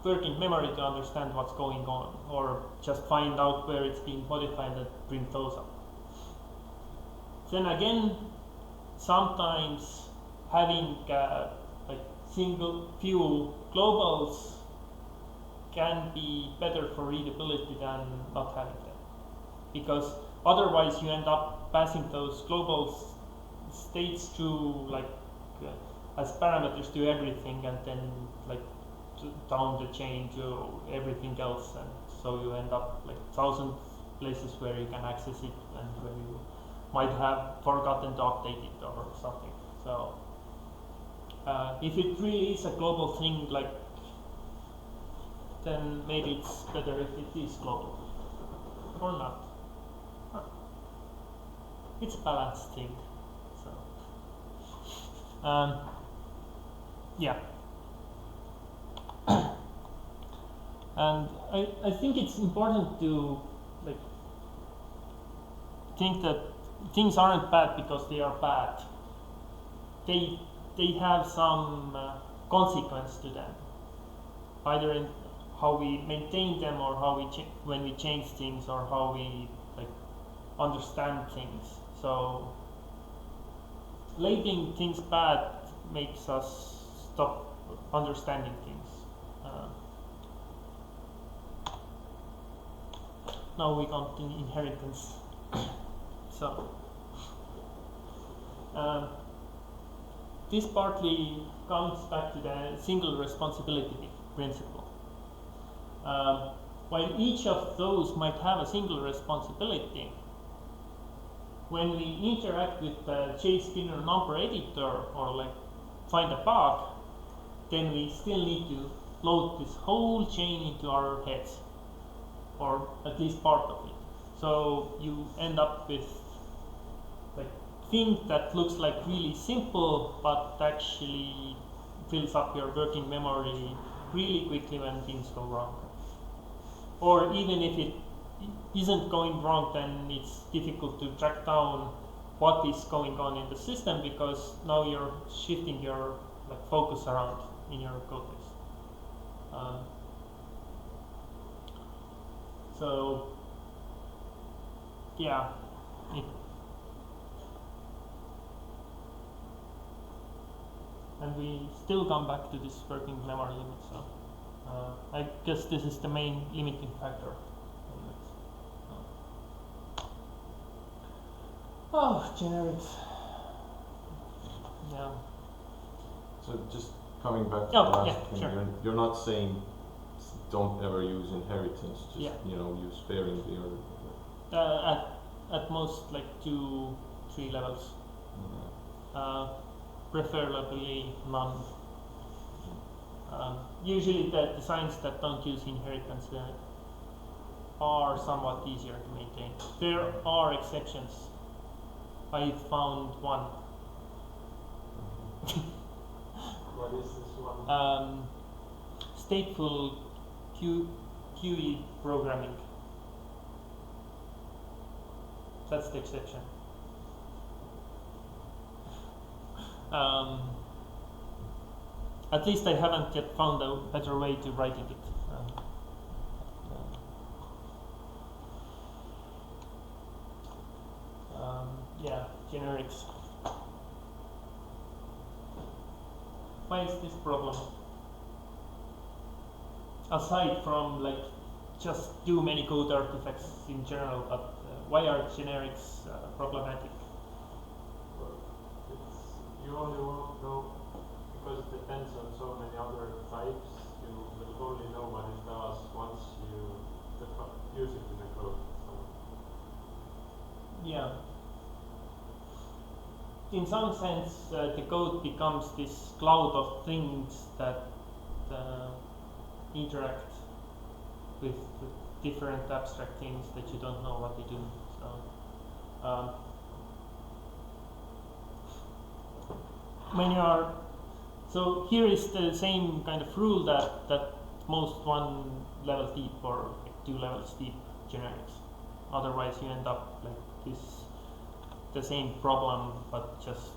working memory to understand what's going on, or just find out where it's being modified and bring those up. Then again, sometimes having like single few globals can be better for readability than not having them, because otherwise you end up passing those global states through like as parameters to everything, and then like down the chain to everything else, and so you end up like 1,000 places where you can access it and where you might have forgotten to update it or something. So if it really is a global thing, like, then maybe it's better if it is global or not. It's a balance thing. So yeah. And I think it's important to like think that things aren't bad because they are bad. They have some consequence to them, either in how we maintain them, or how we when we change things, or how we like understand things. So labeling things bad makes us stop understanding things. Now we come to inheritance. So this partly comes back to the single responsibility principle. While each of those might have a single responsibility, when we interact with the JSpinner number editor or like find a bug, then we still need to load this whole chain into our heads, or at least part of it. So you end up with like thing that looks like really simple, but actually fills up your working memory really quickly when things go wrong. Or even if it isn't going wrong, then it's difficult to track down what is going on in the system, because now you're shifting your like focus around in your code base. So yeah, and we still come back to this working memory limit. So I guess this is the main limiting factor. Oh, generics. Yeah. So just coming back to Oh, the last yeah, thing, sure. you're not saying don't ever use inheritance, just Yeah. Use sparingly or At most like 2-3 levels. Preferably none. Usually the designs that don't use inheritance are somewhat easier to maintain. There are exceptions. I found one. What is this one? Stateful QE programming. That's the exception. At least I haven't yet found a better way to writing it. Yeah, generics. Why is this problem? Aside from like just too many code artifacts in general, but why are generics problematic? Well, you only won't know, because it depends on so many other types. You will only know what it does once you use it in the code. So Yeah. In some sense, the code becomes this cloud of things that interact with different abstract things that you don't know what they do. So when you are, so here is the same kind of rule that most 1 level deep or like 2 levels deep generics. Otherwise, you end up like the same problem, but just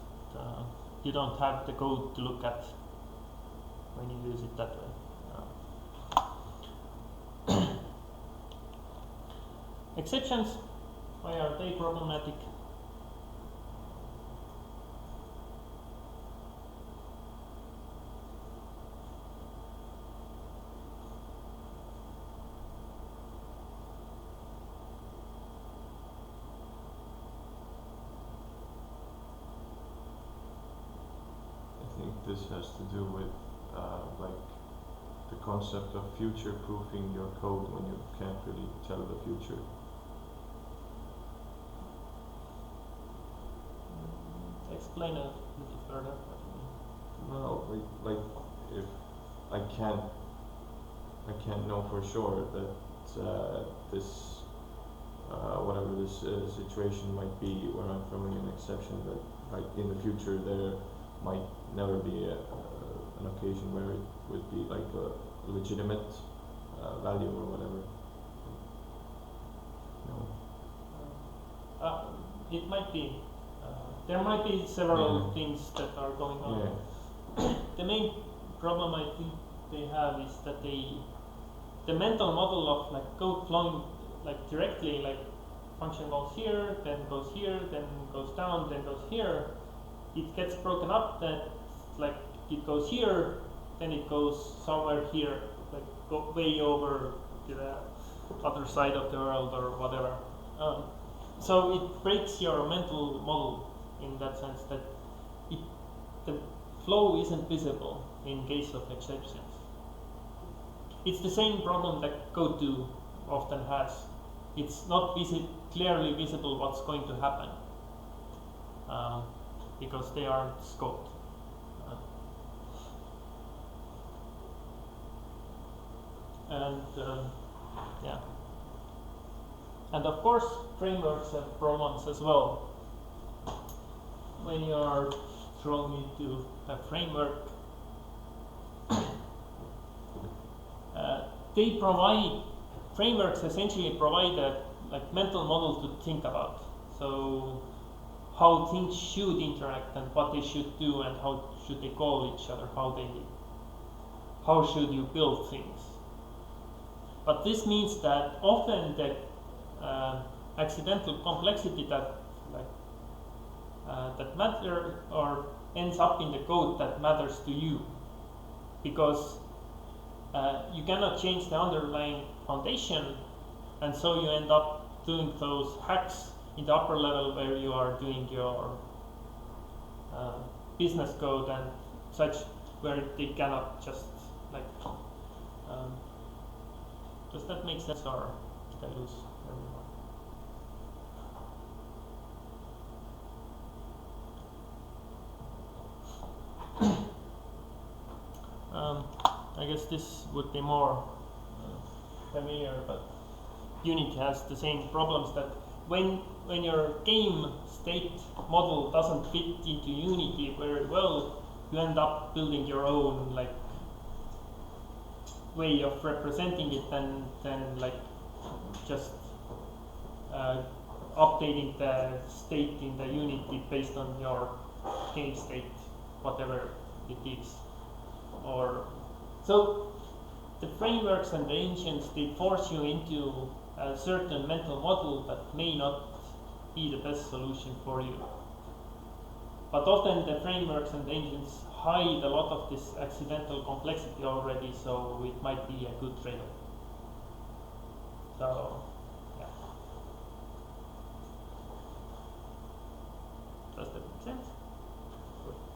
you don't have the code to look at when you use it that way. Exceptions, why are they problematic? this has to do with like the concept of future-proofing your code when you can't really tell the future. Explain a little further. Well, like if I can't know for sure that this whatever this situation might be where I'm throwing an exception, that like in the future there might never be an occasion where it would be like a legitimate value or whatever. No. It might be. There might be several things that are going on. Yeah. The main problem I think they have is that the mental model of like code flowing like directly, like function goes here, then goes here, then goes down, then goes here. It gets broken up that like it goes here, then it goes somewhere here, like go way over to the other side of the world or whatever. So it breaks your mental model in that sense that the flow isn't visible in case of exceptions. It's the same problem that Code 2 often has. It's not clearly visible what's going to happen because they aren't scoped. Yeah. And of course, frameworks have problems as well. When you are thrown into a framework, frameworks essentially provide a mental model to think about. So how things should interact and what they should do and how should they call each other, how should you build things. But this means that often the accidental complexity that matter or ends up in the code that matters to you, because you cannot change the underlying foundation, and so you end up doing those hacks in the upper level where you are doing your business code and such, where they cannot just does that make sense, or did I lose everyone? I guess this would be more familiar, but Unity has the same problems that when your game state model doesn't fit into Unity very well, you end up building your own way of representing it, and then just updating the state in the Unity based on your game state, whatever it is. Or so the frameworks and the engines, they force you into a certain mental model that may not be the best solution for you. But often the frameworks and the engines hide a lot of this accidental complexity already, so it might be a good trade-off. So, yeah. Does that make sense?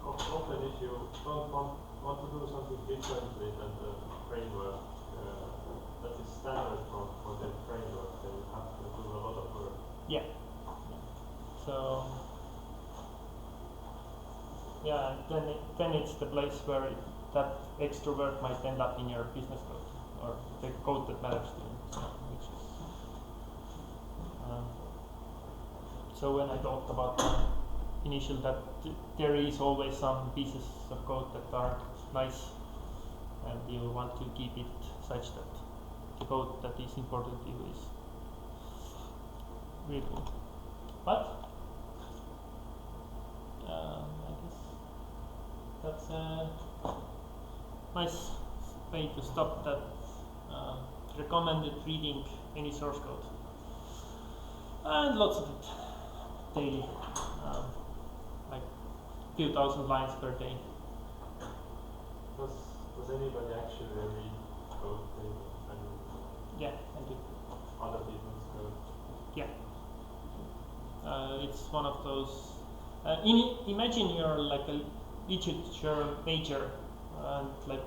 Often if you don't want to do something differently than the framework that is standard for the framework, then you have to do a lot of work. Yeah. So, yeah, then it's the place where that extra work might end up in your business code, or the code that matters to you. Which is, so when I talked about initial that there is always some pieces of code that are nice, and you want to keep it such that the code that is important to you is readable. But I guess that's a nice way to stop that. Recommended reading any source code, and lots of it daily, like few thousand lines per day. Does anybody actually read code daily? Yeah, I do. Other people's code? Yeah. It's one of those. Imagine you're literature major and like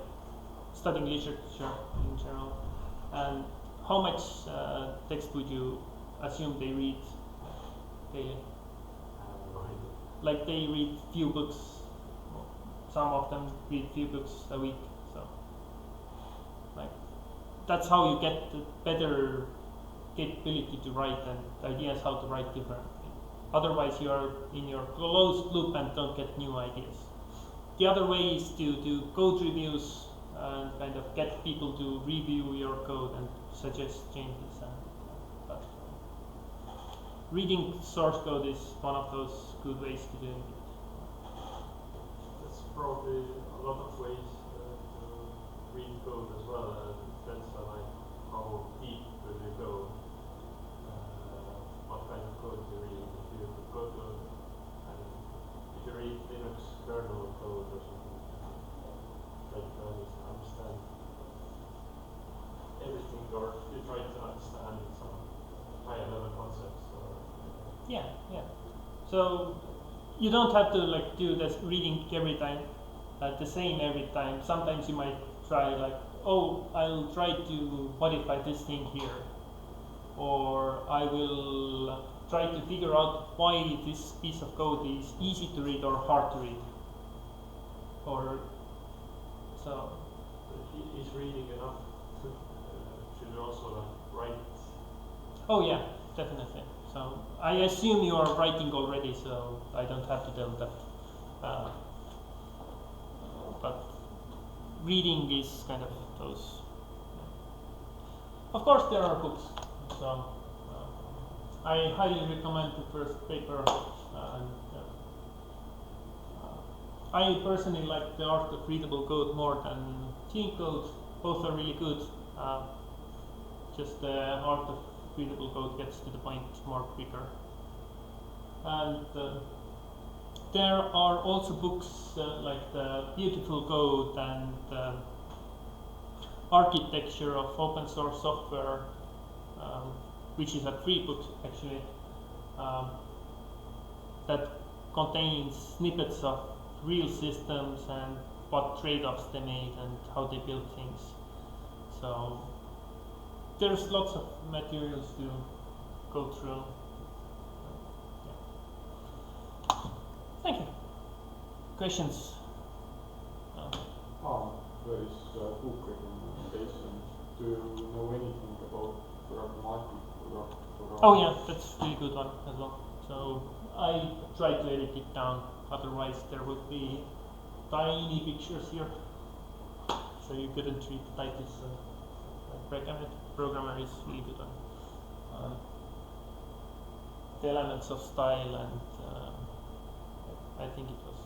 studying literature in general, and how much text would you assume they read daily? Like they read few books. Some of them read few books a week. So, like, that's how you get the better capability to write and ideas how to write differently. Otherwise, you are in your closed loop and don't get new ideas. The other way is to do code reviews and kind of get people to review your code and suggest changes. But reading source code is one of those good ways to do it. There's probably a lot of ways to read code as well. It depends on like how deep will you go, what kind of code you read. If you go to, if you read Linux kernel code or something, try to understand everything, or you try to understand some higher level concepts. Yeah. So you don't have to like do this reading every time, the same every time. Sometimes you might try like, oh, I'll try to modify this thing here, or I will try to figure out why this piece of code is easy to read or hard to read, or so. Is reading enough? Should you also write? Oh yeah, definitely. So I assume you are writing already, so I don't have to tell that. But reading is kind of those. Of course, there are books. So I highly recommend the first paper. I personally like the art of Readable Code more than Clean Code. Both are really good. Just the art of Readable Code gets to the point more quicker. And there are also books like the Beautiful Code and Architecture of Open Source Software, which is a free book actually, that contains snippets of real systems and what trade-offs they made and how they built things. So there's lots of materials to go through. Yeah. Thank you. Questions? There is a book recommendation. Do you know anything about programmatic? Oh yeah, that's a really good one as well. So I tried to edit it down, otherwise there would be tiny pictures here, so you couldn't read the titles. Programmatic Programmer is really good one. The elements of style and I think it was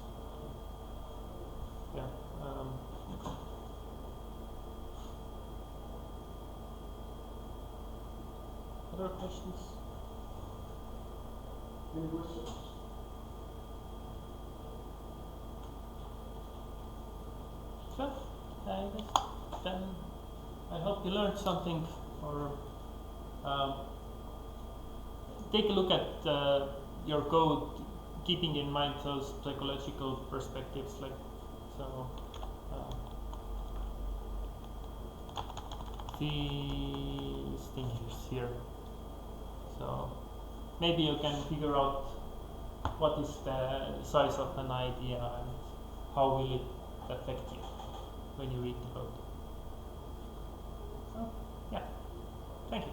other questions? Any questions? So, I guess then I hope you learned something, or take a look at your code, keeping in mind those psychological perspectives. Like so, these things here. So maybe you can figure out what is the size of an idea and how will it affect you when you read the code. So, yeah, thank you.